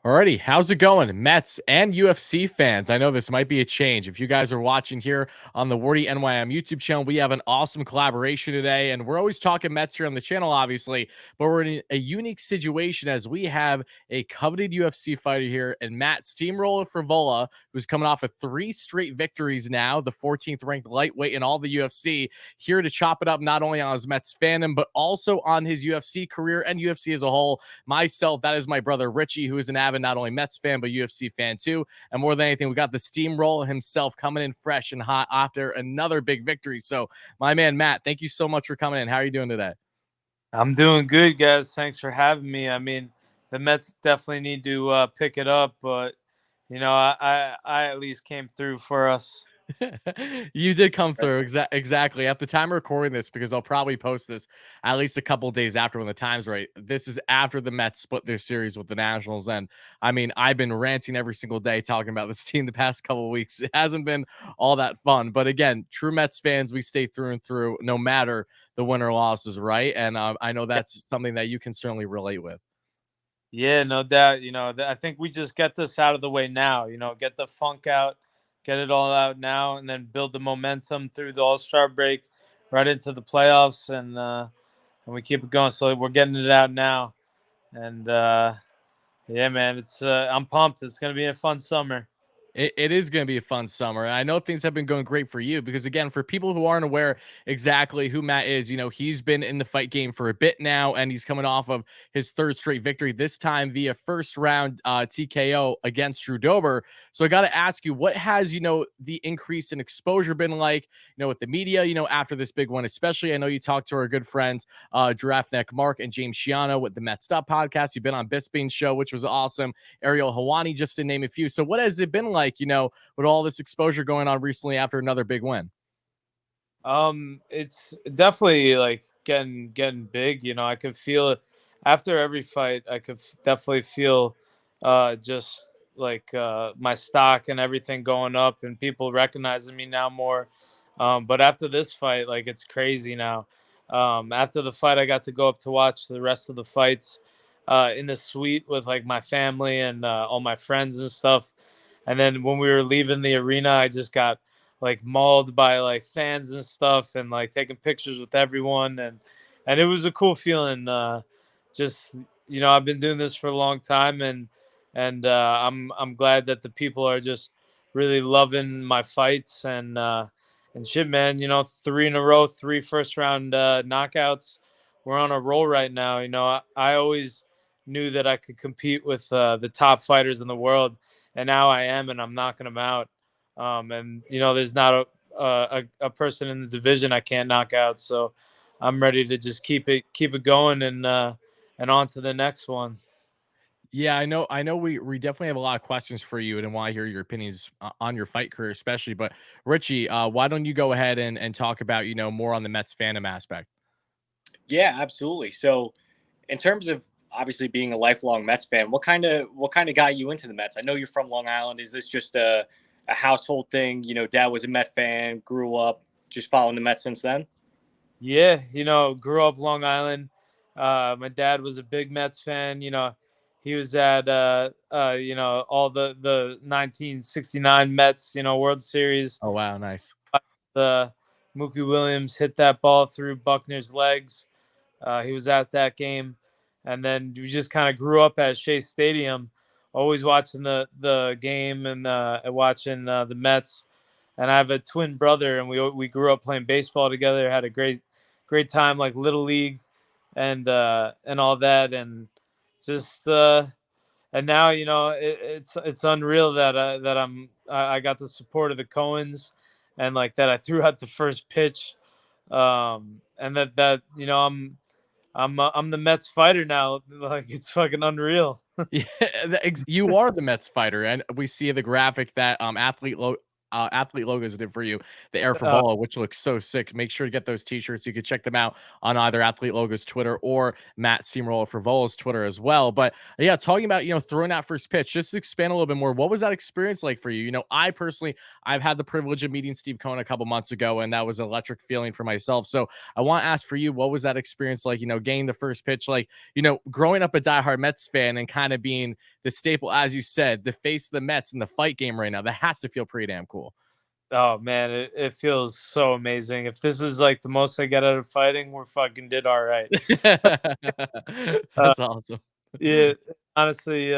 Alrighty, how's it going, Mets and UFC fans? I know this might be a change. If you guys are watching here on the WardyNYM YouTube channel, we have an awesome collaboration today, and we're always talking Mets here on the channel, obviously, but we're in a unique situation as we have a coveted UFC fighter here, and Matt Steamroller Frevola, who's coming off of 3 straight victories now, the 14th ranked lightweight in all the UFC, here to chop it up not only on his Mets fandom, but also on his UFC career and UFC as a whole. Myself, that is my brother Richie, who is an avid not only Mets fan but UFC fan too. And more than anything, we got the steamroller himself coming in fresh and hot after another big victory. So, my man Matt, thank you so much for coming in. How are you doing today? I'm doing good, guys. Thanks for having me. I mean, the Mets definitely need to pick it up, but I at least came through for us. You did come through exactly at the time of recording this, because I'll probably post this at least a couple days after when the time's right. This is after the Mets split their series with the Nationals, and I mean, I've been ranting every single day talking about this team the past couple of weeks. It hasn't been all that fun, but again, true Mets fans, we stay through and through, no matter the win or losses, right? And I know that's something that you can certainly relate with. Yeah, no doubt. I think we just get this out of the way now. Get the funk out, get it all out now, and then build the momentum through the All Star break, right into the playoffs, and we keep it going. So we're getting it out now, and yeah, man, it's I'm pumped. It's gonna be a fun summer. It is going to be a fun summer. I know things have been going great for you because, again, for people who aren't aware exactly who Matt is, he's been in the fight game for a bit now, and he's coming off of his third straight victory, this time via first round TKO against Drew Dober. So I got to ask you, what has, the increase in exposure been like, with the media, after this big one, especially? I know you talked to our good friends, Giraffe Neck Mark and James Shiano with the Mets Up podcast. You've been on Bisping's show, which was awesome. Ariel Hawani, just to name a few. So what has it been like, with all this exposure going on recently after another big win? It's definitely like getting big. I could feel it after every fight. I could definitely feel just like my stock and everything going up, and people recognizing me now more. But after this fight, like it's crazy now. After the fight, I got to go up to watch the rest of the fights in the suite with like my family and all my friends and stuff. And then when we were leaving the arena, I just got like mauled by like fans and stuff, and like taking pictures with everyone, and it was a cool feeling. Just I've been doing this for a long time, and I'm glad that the people are just really loving my fights and shit, man. 3 in a row, 3 first round knockouts. We're on a roll right now. I always knew that I could compete with the top fighters in the world, and now I am, and I'm knocking them out. And there's not a person in the division I can't knock out. So I'm ready to just keep it going and on to the next one. Yeah, I know we definitely have a lot of questions for you and want to hear your opinions on your fight career, especially. But Richie, why don't you go ahead and talk about, more on the Mets fandom aspect? Yeah, absolutely. So, in terms of obviously being a lifelong Mets fan, what kind of got you into the Mets? I know you're from Long Island. Is this just a household thing? Dad was a Met fan, grew up just following the Mets since then. Yeah, grew up Long Island. My dad was a big Mets fan. He was at all the 1969 Mets, World Series. Oh wow, nice. The Mookie Williams hit that ball through Buckner's legs. He was at that game, and then we just kind of grew up at Shea Stadium, always watching the game and watching the Mets. And I have a twin brother, and we grew up playing baseball together. Had a great time, like little league, and all that, and just and now it's unreal that I got the support of the Cohens, and like that I threw out the first pitch, and that I'm the Mets fighter now. Like it's fucking unreal. Yeah, you are the Mets fighter, and we see the graphic that athlete logos did for you, the Air Uh, Frivola, which looks so sick. Make sure to get those t-shirts. You can check them out on either Athlete Logos Twitter or Matt Steamroller Frivola's Twitter as well. But yeah, talking about throwing that first pitch, just to expand a little bit more, what was that experience like for you? I personally, I've had the privilege of meeting Steve Cohen a couple months ago, and that was an electric feeling for myself. So I want to ask for you, what was that experience like? Getting the first pitch, like growing up a diehard Mets fan and kind of being the staple, as you said, the face of the Mets in the fight game right now. That has to feel pretty damn cool. Oh man, it feels so amazing. If this is like the most I get out of fighting, we're fucking did all right. That's awesome. Yeah, honestly,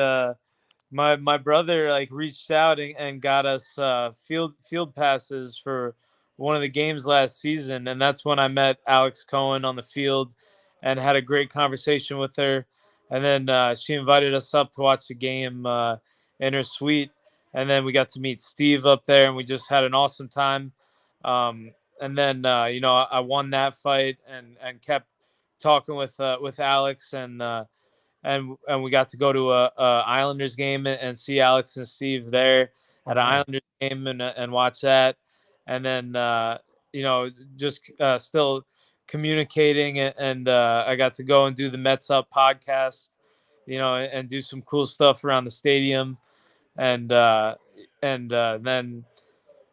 my brother like reached out and got us field passes for one of the games last season, and that's when I met Alex Cohen on the field and had a great conversation with her. And then she invited us up to watch the game in her suite, and then we got to meet Steve up there, and we just had an awesome time. And then I won that fight and kept talking with Alex and we got to go to a Islanders game and see Alex and Steve there at an Islanders game and watch that, and then just still communicating and I got to go and do the Mets Up podcast, and do some cool stuff around the stadium, and then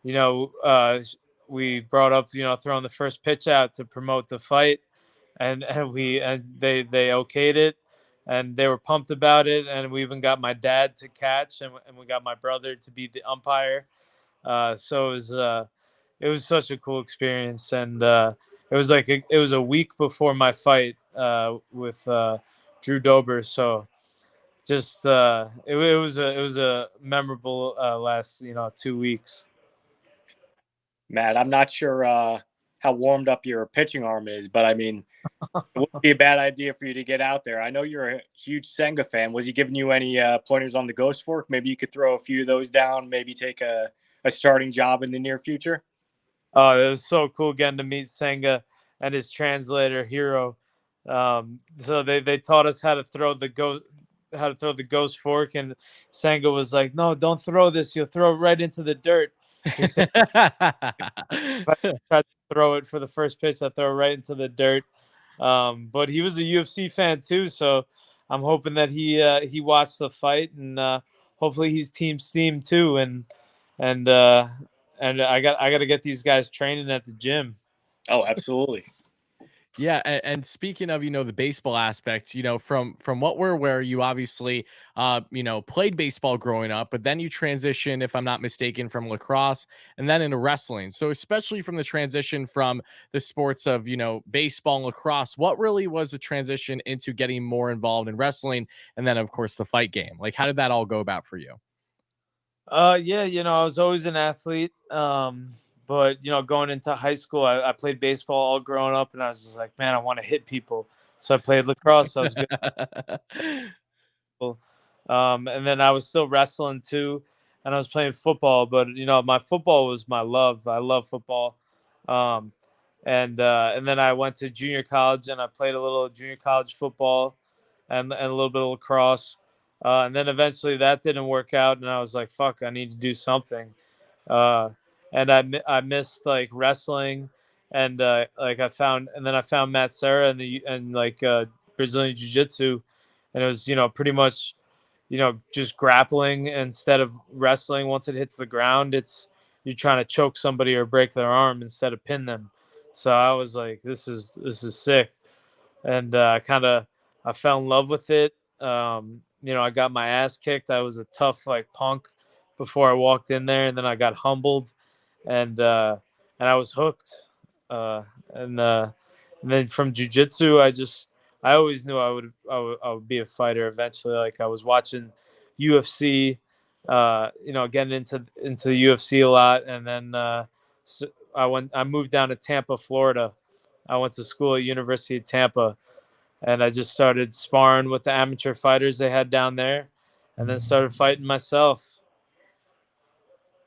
you know uh, we brought up throwing the first pitch out to promote the fight, and they okayed it, and they were pumped about it, and we even got my dad to catch, and we got my brother to be the umpire. So it was such a cool experience, and it was like it was a week before my fight with Drew Dober. So just it was a memorable last 2 weeks. Matt, I'm not sure how warmed up your pitching arm is, but I mean, it wouldn't be a bad idea for you to get out there. I know you're a huge Senga fan. Was he giving you any pointers on the Ghost Fork? Maybe you could throw a few of those down, maybe take a starting job in the near future? Oh, it was so cool getting to meet Senga and his translator Hero. So they taught us how to throw the Ghost Fork, and Senga was like, "No, don't throw this. You'll throw it right into the dirt." He said, "If I tried to throw it for the first pitch, I throw it right into the dirt." But he was a UFC fan too, so I'm hoping that he watched the fight, and hopefully he's Team Steam too, and uh, and I got to get these guys training at the gym. Oh, absolutely. Yeah, and speaking of, the baseball aspect, from what we're aware, you obviously, played baseball growing up, but then you transition, if I'm not mistaken, from lacrosse and then into wrestling. So especially from the transition from the sports of, baseball and lacrosse, what really was the transition into getting more involved in wrestling? And then, of course, the fight game. Like, how did that all go about for you? Yeah, I was always an athlete. But going into high school, I played baseball all growing up, and I was just like, man, I want to hit people. So I played lacrosse. I was good. And then I was still wrestling too, and I was playing football. But my football was my love. I love football. Um, and then I went to junior college, and I played a little junior college football, and a little bit of lacrosse. And then eventually that didn't work out, and I was like, fuck, I need to do something. Uh, and I missed like wrestling, and I found Matt Serra and Brazilian Jiu Jitsu, and it was pretty much just grappling instead of wrestling. Once it hits the ground, it's you're trying to choke somebody or break their arm instead of pin them. So I was like, this is sick, and I fell in love with it. I got my ass kicked. I was a tough like punk before I walked in there, and then I got humbled, and I was hooked. Uh, and then from jujitsu, I always knew I would be a fighter eventually. Like I was watching UFC, getting into the UFC a lot, and then so I moved down to Tampa, Florida. I went to school at University of Tampa, and I just started sparring with the amateur fighters they had down there, and then started fighting myself.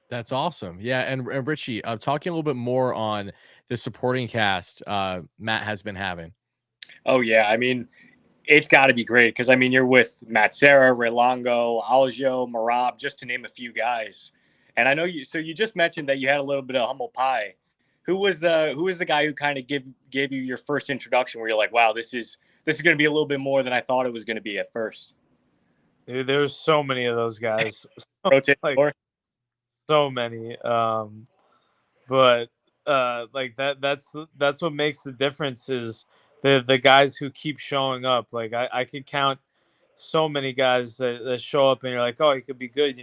That's awesome. Yeah, and Richie, talking a little bit more on the supporting cast Matt has been having. Oh, yeah. I mean, it's got to be great because, I mean, you're with Matt Serra, Relongo, Aljo, Marab, just to name a few guys. And I know you just mentioned that you had a little bit of humble pie. Who was the guy who kind of gave you your first introduction where you're like, wow, this is going to be a little bit more than I thought it was going to be at first? Dude, there's so many of those guys. Rotate like more. so many. But like that's what makes the difference is the guys who keep showing up. Like I could count so many guys that show up and you're like, oh, he could be good,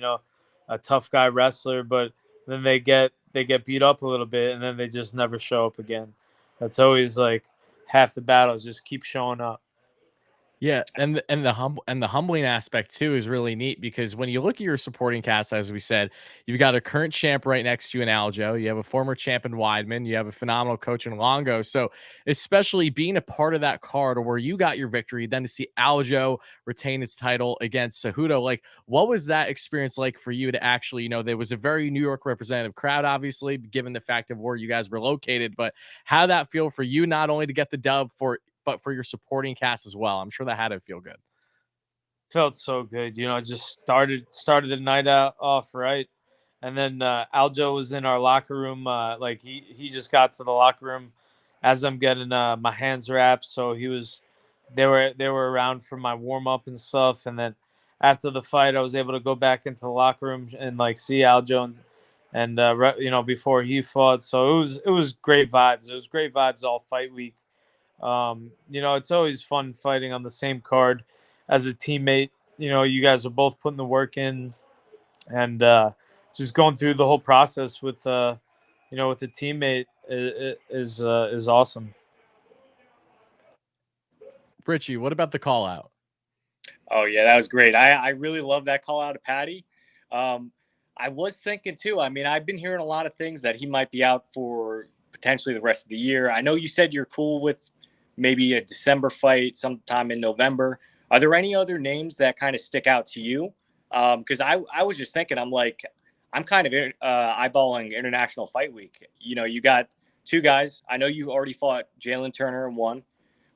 a tough guy wrestler, but then they get beat up a little bit and then they just never show up again. That's always like half the battle, is just keep showing up. Yeah, and the humbling aspect too is really neat, because when you look at your supporting cast, as we said, you've got a current champ right next to you in Aljo. You have a former champ in Weidman. You have a phenomenal coach in Longo. So, especially being a part of that card where you got your victory, then to see Aljo retain his title against Cejudo, like, what was that experience like for you to actually, there was a very New York representative crowd, obviously, given the fact of where you guys were located, but how did that feel for you, not only to get the dub but for your supporting cast as well? I'm sure that had to feel good. Felt so good, just started the night out off right. And then Aljo was in our locker room. Like he just got to the locker room as I'm getting my hands wrapped. So they were around for my warm up and stuff. And then after the fight, I was able to go back into the locker room and like see Aljo and before he fought. So it was great vibes. It was great vibes all fight week. It's always fun fighting on the same card as a teammate. You guys are both putting the work in, and just going through the whole process with with a teammate is awesome. Richie, what about the call out? Oh yeah, that was great. I really love that call out of Patty. I was thinking too. I mean, I've been hearing a lot of things that he might be out for potentially the rest of the year. I know you said you're cool with maybe a December fight sometime in November. Are there any other names that kind of stick out to you? Because I was just thinking, I'm kind of eyeballing International Fight Week. You got two guys. I know you've already fought Jalen Turner and one,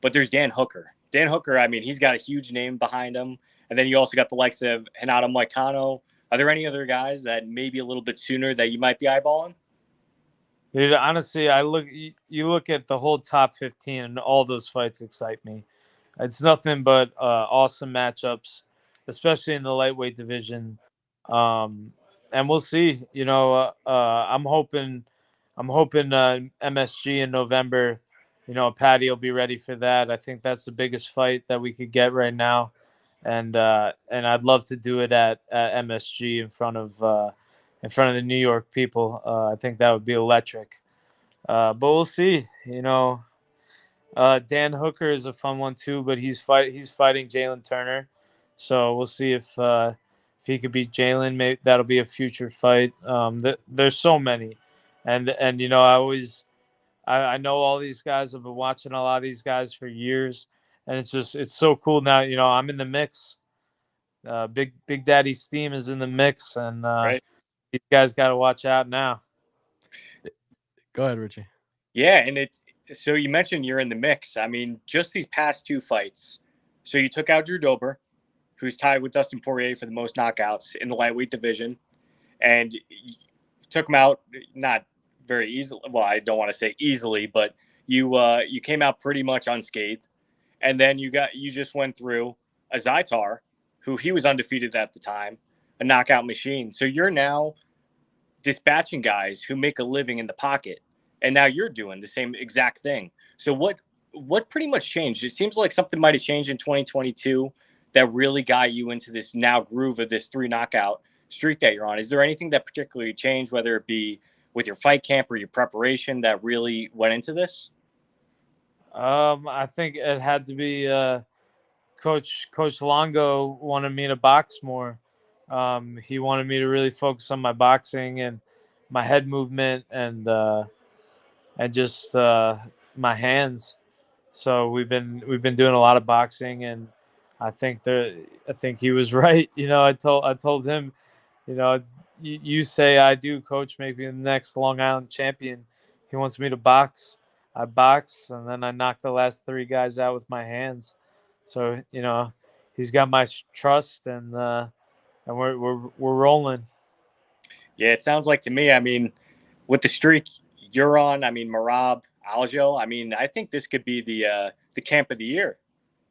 but there's Dan Hooker. Dan Hooker, I mean, he's got a huge name behind him. And then you also got the likes of Renato Moicano. Are there any other guys that maybe a little bit sooner that you might be eyeballing? Dude, honestly, you look at the whole top 15 and all those fights excite me. It's nothing but awesome matchups, especially in the lightweight division. And we'll see. I'm hoping MSG in November. Patty will be ready for that. I think that's the biggest fight that we could get right now, and I'd love to do it at MSG in front of the New York people. I think that would be electric. But we'll see. Dan Hooker is a fun one too, but he's fighting Jalen Turner, so we'll see if he could beat Jalen. Maybe that'll be a future fight. There's so many, and I know all these guys. I've been watching a lot of these guys for years, and it's so cool now. I'm in the mix. Big Daddy Steam is in the mix, and Right. these guys got to watch out now. Go ahead, Richie. Yeah, and so you mentioned you're in the mix. I mean, just these past two fights. So you took out Drew Dober, who's tied with Dustin Poirier for the most knockouts in the lightweight division, and you took him out not very easily. Well, I don't want to say easily, but you came out pretty much unscathed. And then you just went through a Zaitar, who he was undefeated at the time, a knockout machine. So you're now dispatching guys who make a living in the pocket, and now you're doing the same exact thing. So what pretty much changed? It seems like something might have changed in 2022 that really got you into this now groove of this 3 knockout streak that you're on. Is there anything that particularly changed, whether it be with your fight camp or your preparation, that really went into this? I think it had to be Coach Longo wanted me to box more. He wanted me to really focus on my boxing and my head movement and just my hands. So we've been doing a lot of boxing, and I think he was right. I told him, you say I do, Coach, make me the next Long Island champion. He wants me to box. I box, and then I knock the last 3 guys out with my hands. So he's got my trust, and we're rolling. Yeah, it sounds like to me. I mean, with the streak you're on, I mean, Marab, Aljo. I mean, I think this could be the camp of the year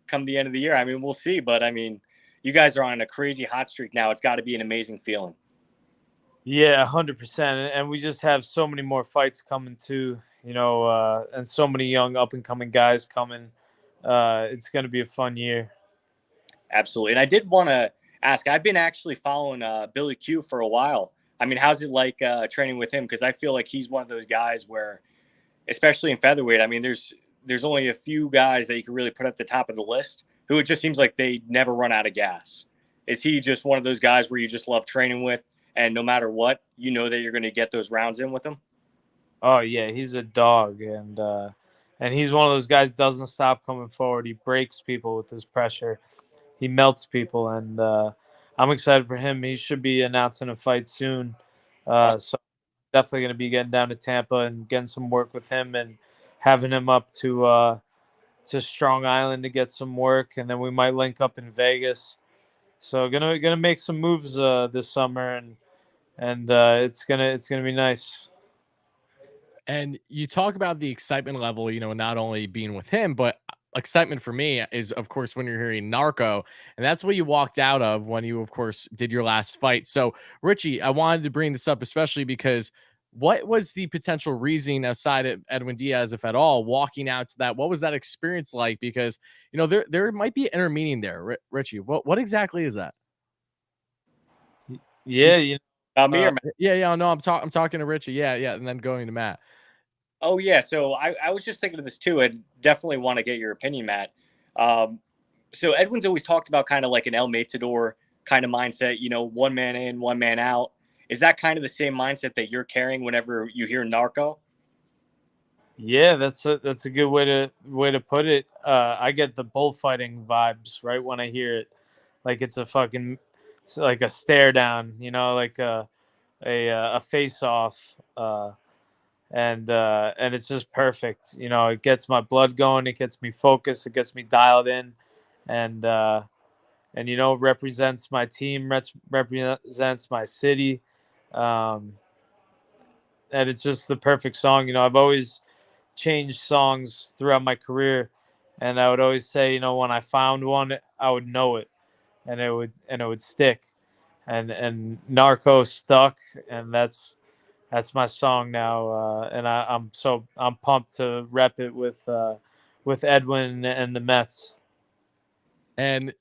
come the end of the year. I mean, we'll see, but I mean, you guys are on a crazy hot streak now. It's got to be an amazing feeling. Yeah, 100%. And we just have so many more fights coming too, and so many young up and coming guys coming. It's going to be a fun year. Absolutely. And I did want to ask, I've been actually following Billy Q for a while. I mean, how's it like training with him? Because I feel like he's one of those guys where, especially in featherweight, I mean, there's only a few guys that you can really put at the top of the list who it just seems like they never run out of gas. Is he just one of those guys where you just love training with, and no matter what, you know that you're going to get those rounds in with him? Oh yeah, he's a dog, and he's one of those guys doesn't stop coming forward. He breaks people with his pressure. He melts people, and I'm excited for him. He should be announcing a fight soon. Awesome. So definitely going to be getting down to Tampa and getting some work with him and having him up to Strong Island to get some work, and then we might link up in Vegas. So gonna make some moves this summer, and it's gonna be nice. And you talk about the excitement level, not only being with him, but excitement for me is, of course, when you're hearing Narco. And that's what you walked out of when you, of course, did your last fight. So, Richie, I wanted to bring this up, especially because what was the potential reasoning outside of Edwin Diaz, if at all, walking out to that? What was that experience like? Because, there might be an inner meaning there. Richie, what exactly is that? Yeah, Me or Matt? Yeah. No, I'm talking to Richie. Yeah. And then going to Matt. Oh yeah, so I was just thinking of this too, and definitely want to get your opinion, Matt. Um, so Edwin's always talked about kind of like an El Matador kind of mindset, one man in, one man out. Is that kind of the same mindset that you're carrying whenever you hear Narco? yeah, that's a good way to put it. I get the bullfighting vibes right when I hear it, like it's like a stare down, like a face off, and it's just perfect. It gets my blood going, it gets me focused, it gets me dialed in, and represents my team, represents my city, um, and it's just the perfect song. I've always changed songs throughout my career, and I would always say, when I found one, I would know it, and it would stick, and Narco stuck, and that's my song now, and I'm pumped to rep it with Edwin and the Mets. And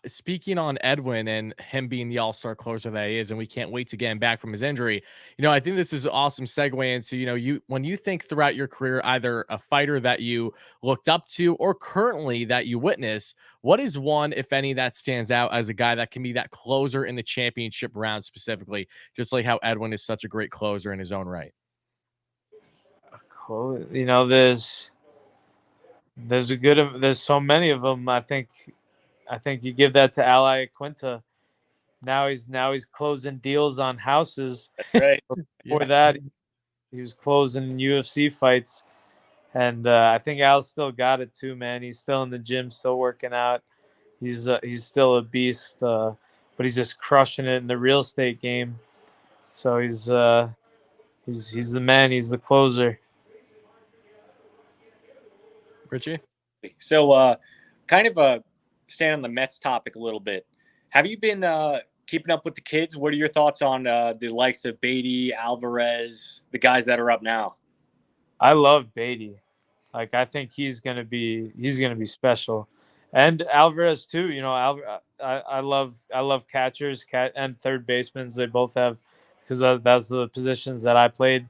speaking on Edwin and him being the all-star closer that he is, and we can't wait to get him back from his injury. I think this is an awesome segue into you when you think throughout your career, either a fighter that you looked up to or currently that you witness. What is one, if any, that stands out as a guy that can be that closer in the championship round specifically, just like how Edwin is such a great closer in his own right? Cool. There's so many of them. I think you give that to Ally Quinta. Now he's closing deals on houses. That's right. Before that, he was closing UFC fights, and I think Al's still got it too, man. He's still in the gym, still working out. He's still a beast, but he's just crushing it in the real estate game. So he's the man. He's the closer. Richie? So, kind of staying on the Mets topic a little bit. Have you been keeping up with the kids? What are your thoughts on the likes of Beatty, Alvarez, the guys that are up now? I love Beatty. Like I think he's gonna be special, and Alvarez too. I love catchers, and third basemen. They both have, because that's the positions that I played.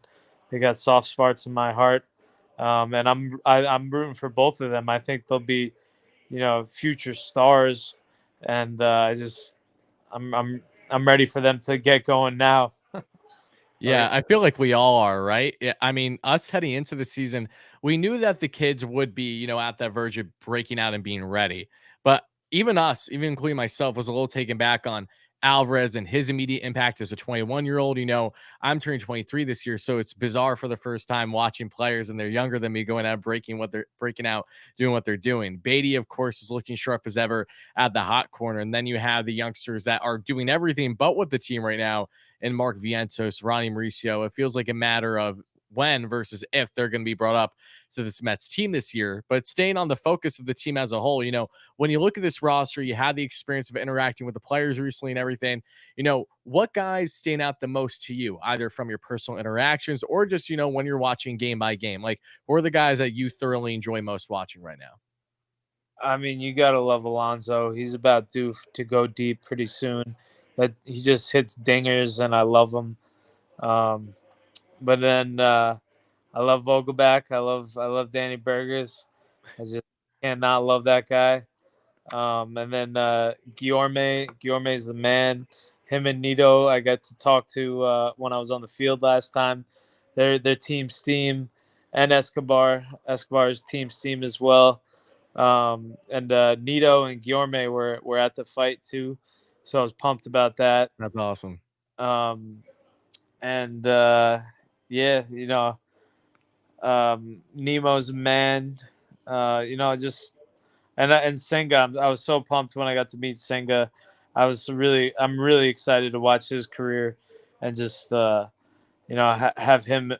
They got soft spots in my heart, and I'm rooting for both of them. I think they'll be, future stars, and I'm ready for them to get going now. Yeah, I feel like we all are, right? Yeah, I mean, us heading into the season, we knew that the kids would be, at that verge of breaking out and being ready. But even us, even including myself, was a little taken back on Alvarez and his immediate impact as a 21-year-old. I'm turning 23 this year, so it's bizarre for the first time watching players and they're younger than me going out breaking out, doing what they're doing. Beatty, of course, is looking sharp as ever at the hot corner. And then you have the youngsters that are doing everything but with the team right now, and Mark Vientos, Ronnie Mauricio. It feels like a matter of when versus if they're going to be brought up to this Mets team this year. But staying on the focus of the team as a whole, when you look at this roster, you had the experience of interacting with the players recently and everything. What guys stand out the most to you, either from your personal interactions or just, when you're watching game by game? Like, who are the guys that you thoroughly enjoy most watching right now? I mean, you gotta love Alonso. He's about due to go deep pretty soon. That he just hits dingers, and I love him. Um, but then I love Vogelback. I love Danny Burgers. I just cannot love that guy. And then Guillorme's the man. Him and Nito, I got to talk to when I was on the field last time. Their team steam, and Escobar's team steam as well. And Nito and Guillorme were at the fight too, so I was pumped about that. That's awesome. Um, and yeah, Nemo's a man. Just and Senga, I was so pumped when I got to meet Senga. I'm really excited to watch his career and just have him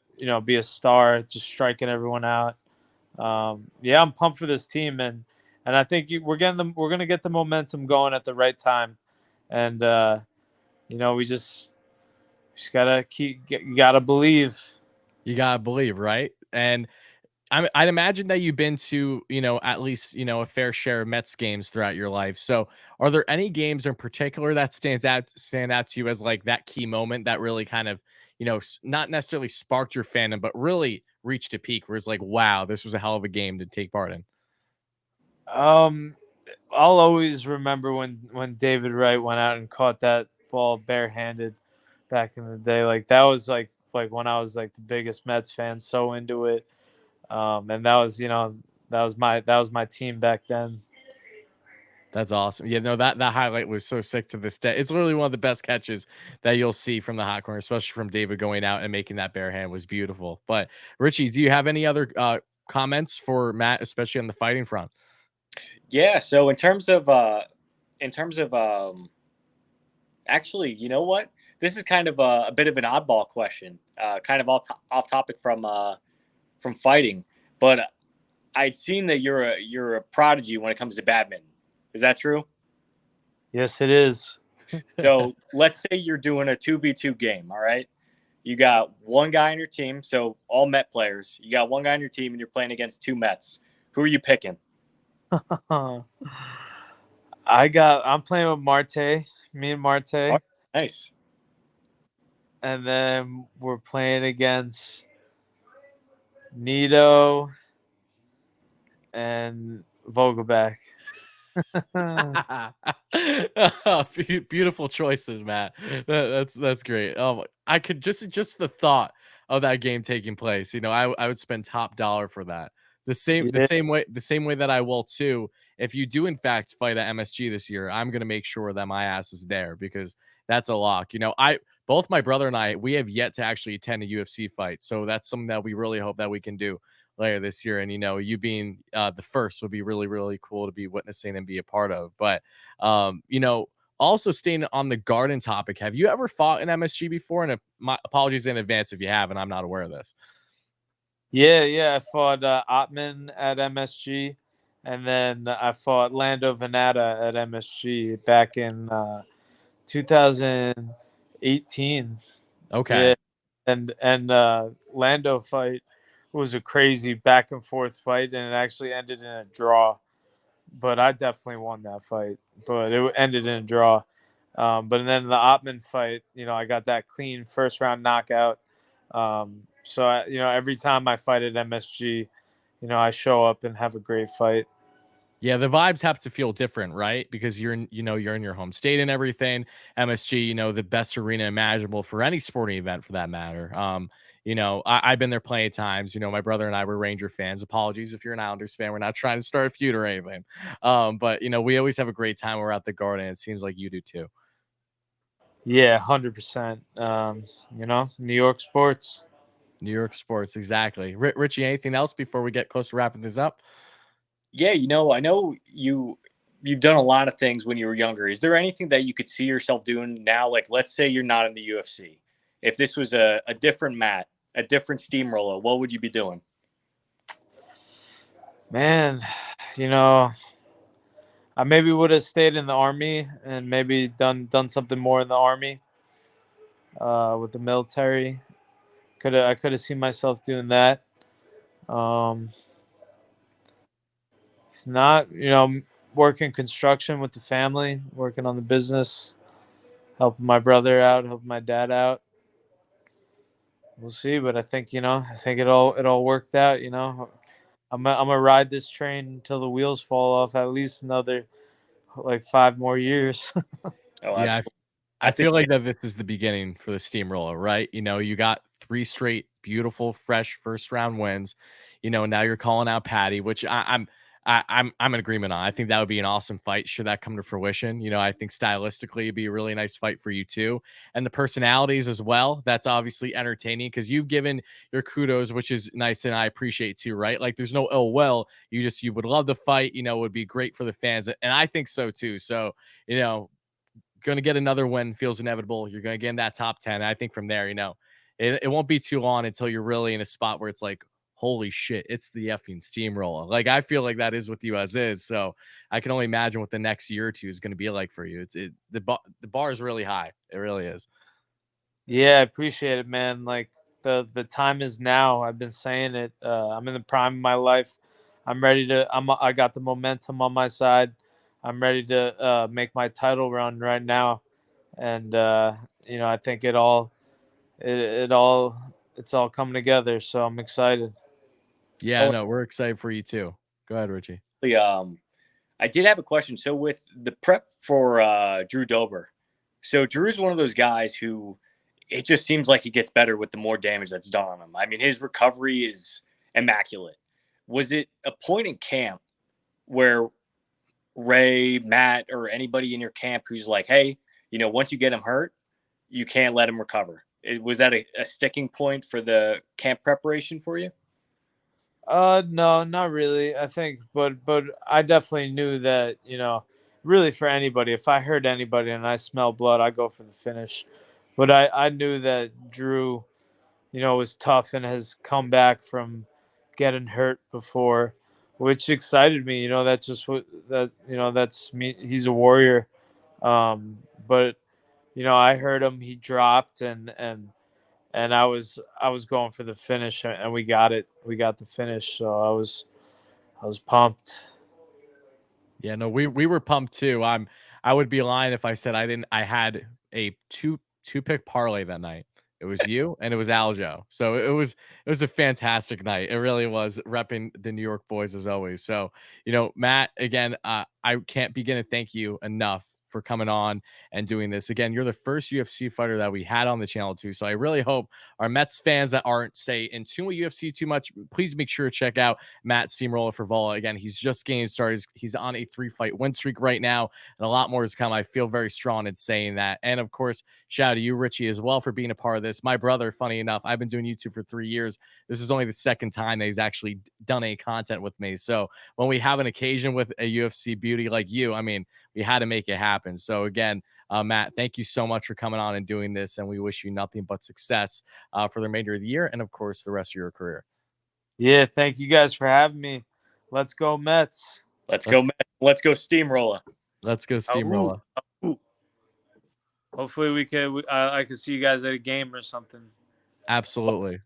be a star, just striking everyone out. Yeah, I'm pumped for this team, and I think we're gonna get the momentum going at the right time, and we just gotta you gotta believe. You gotta believe, right? And I'd imagine that you've been to, at least, a fair share of Mets games throughout your life. So, are there any games in particular that stand out to you as like that key moment that really kind of, not necessarily sparked your fandom, but really reached a peak where it's like, wow, this was a hell of a game to take part in? Um, I'll always remember when David Wright went out and caught that ball barehanded back in the day. Like that was like when I was like the biggest Mets fan, so into it. And that was my team back then. That's awesome. Yeah, no, that highlight was so sick to this day. It's literally one of the best catches that you'll see from the hot corner, especially from David going out and making that bare hand was beautiful. But Richie, do you have any other comments for Matt, especially on the fighting front? Yeah. So actually, you know what? This is kind of a bit of an oddball question, kind of off topic from fighting, but I'd seen that you're a prodigy when it comes to badminton. Is that true? Yes, it is. So let's say you're doing a 2v2 game. All right, you got one guy on your team, so all Met players. You got one guy on your team, and you're playing against two Mets. Who are you picking? I'm playing with Marte, me and Oh, Marte, nice. and then we're playing against Nito and Vogelback. Oh, beautiful choices, Matt. That's great. Oh, I could just the thought of that game taking place. I would spend top dollar for that. Yeah. The same way that I will too. If you do in fact fight at MSG this year, I'm gonna make sure that my ass is there because that's a lock. I both my brother and I we have yet to actually attend a UFC fight, so that's something that we really hope that we can do later this year. And you being the first would be really, really cool to be witnessing and be a part of. But also staying on the garden topic, have you ever fought in MSG before? And my apologies in advance if you have, and I'm not aware of this. Yeah. I fought Ottman at MSG, and then I fought Lando Venata at MSG back in 2018. Okay. Yeah, and Lando fight was a crazy back and forth fight, and it actually ended in a draw. But I definitely won that fight, but it ended in a draw. But then the Ottman fight, I got that clean first round knockout. Every time I fight at MSG, I show up and have a great fight. Yeah, the vibes have to feel different, right? Because you're in your home state and everything. MSG, the best arena imaginable for any sporting event for that matter. I've been there plenty of times. My brother and I were Ranger fans. Apologies if you're an Islanders fan. We're not trying to start a feud or anything. But we always have a great time. We're at the Garden. It seems like you do too. Yeah, 100%. New York sports. New York sports, exactly. Richie, anything else before we get close to wrapping this up? Yeah, I know you've done a lot of things when you were younger. Is there anything that you could see yourself doing now? Like, let's say you're not in the UFC. If this was a different mat, a different steamroller, what would you be doing? Man, you know, I maybe would have stayed in the army and maybe done something more in the army with the military. I could have seen myself doing that. Um, If not, working construction with the family, working on the business, helping my brother out, helping my dad out. We'll see, but I think it all worked out. I'm gonna ride this train until the wheels fall off. At least another like 5 more years. Oh, Yeah, absolutely. I I think feel like that this is the beginning for the steamroller, right? You got 3 straight beautiful, fresh first round wins. Now you're calling out Patty, which I'm in agreement on. I think that would be an awesome fight should that come to fruition. I think stylistically it'd be a really nice fight for you too. And the personalities as well. That's obviously entertaining because you've given your kudos, which is nice and I appreciate too, right? Like there's no ill will. You would love the fight, it would be great for the fans. And I think so too. So, you know, going to get another win feels inevitable. You're going to get in that top 10. I think from there, it won't be too long until you're really in a spot where it's like, holy shit, it's the effing steamroller. Like, I feel like that is with you as is. So I can only imagine what the next year or two is going to be like for you. The bar is really high. It really is. Yeah, I appreciate it, man. Like the time is now. I've been saying it. I'm in the prime of my life. I got the momentum on my side. I'm ready to make my title run right now. And I think it's all coming together. So I'm excited. Yeah, oh, no, we're excited for you too. Go ahead, Richie. I did have a question. So with the prep for Drew Dober, so Drew's one of those guys who it just seems like he gets better with the more damage that's done on him. I mean, his recovery is immaculate. Was it a point in camp where Ray, Matt, or anybody in your camp who's like, hey, once you get him hurt, you can't let him recover? Was that a sticking point for the camp preparation for you? No, not really. I think, but I definitely knew that, really for anybody, if I hurt anybody and I smell blood, I go for the finish. But I knew that Drew, was tough and has come back from getting hurt before, which excited me. That's just what that, that's me. He's a warrior. But I heard him. He dropped, and I was going for the finish, and we got it. We got the finish, so I was pumped. Yeah, no, we were pumped too. I would be lying if I said I didn't. I had a two pick parlay that night. It was you and it was Aljo. So it was a fantastic night. It really was, repping the New York boys as always. So Matt, again, I can't begin to thank you enough for coming on and doing this. Again, you're the first UFC fighter that we had on the channel too. So I really hope our Mets fans that aren't, say, in tune with UFC too much, please make sure to check out Matt Steamroller Frevola. Again, he's just getting started. He's on a 3-fight win streak right now, and a lot more has come. I feel very strong in saying that. And of course, shout out to you, Richie, as well for being a part of this. My brother, funny enough, I've been doing YouTube for 3 years. This is only the second time that he's actually done any content with me. So when we have an occasion with a UFC beauty like you, I mean, we had to make it happen. So again, Matt, thank you so much for coming on and doing this, and we wish you nothing but success for the remainder of the year and, of course, the rest of your career. Yeah, thank you guys for having me. Let's go Mets. Let's go, Mets. Let's go, Steamroller. Let's go, Ooh. Steamroller. Hopefully I can see you guys at a game or something. Absolutely.